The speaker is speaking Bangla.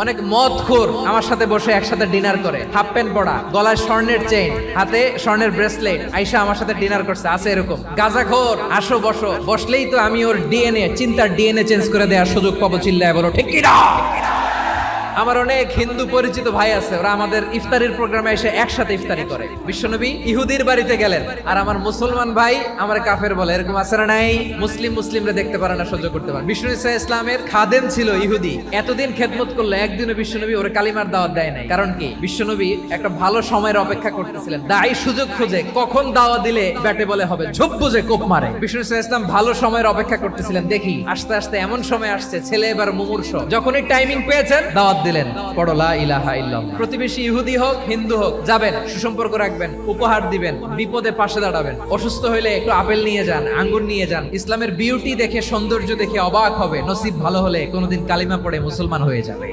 অনেক মদখোর আমার সাথে বসে একসাথে ডিনার করে, হাফ প্যান্ট পরা, গলায় স্বর্ণের চেইন, হাতে স্বর্ণের ব্রেসলেট, আইসা আমার সাথে ডিনার করছে, আছে এরকম। গাঁজাখোর, আসো বসো, বসলেই তো আমি ওর ডিএনএ, চিন্তার ডিএনএ চেঞ্জ করে দেওয়ার সুযোগ পাবো, চিল্লায় বলো ঠিক কি না? আমার অনেক হিন্দু পরিচিত ভাই আছে, ওরা আমাদের ইফতারির প্রোগ্রামে এসে একসাথে ইফতারি করে। বিশ্বনবী ইহুদির বাড়িতে গেলেন, আর আমার মুসলমান ভাই আমার কাফের বলে, এরকম আছে না নাই? মুসলিমরা দেখতে পারে না, সহ্য করতে পারে। বিষ্ণু ইসা ইসলামের খাদেম ছিল ইহুদি, এতদিন খেদমত করলো, একদিনও বিশ্বনবী ওরে কালিমার দাওয়াত দেয় নাই। কারণ কি? বিশ্বনবী একটা ভালো সময়ের অপেক্ষা করতেছিলেন, দায়ী সুযোগ খুঁজে কখন দাওয়াত দিলে ব্যাটে বলে হবে, ঝোপ বুঝে কোপ মারে। বিষ্ণু ইসা ইসলাম ভালো সময়ের অপেক্ষা করতেছিলেন, দেখি আস্তে আস্তে এমন সময় আসছে, ছেলে এবার মুমূর্ষ, যখনই টাইমিং পেয়েছেন দাওয়াত দিলেন, পড়ো লা ইলাহা ইল্লাল্লাহ। প্রতিবেশী ইহুদি হোক হিন্দু হোক, যাবেন, সুসম্পর্ক রাখবেন, উপহার দিবেন, বিপদে পাশে দাঁড়াবেন। অসুস্থ হইলে একটু আপেল নিয়ে যান, আঙ্গুর নিয়ে যান। ইসলামের বিউটি দেখে, সৌন্দর্য দেখে অবাক হবে, নসিব ভালো হলে কোনোদিন কালিমা পড়ে মুসলমান হয়ে যাবে।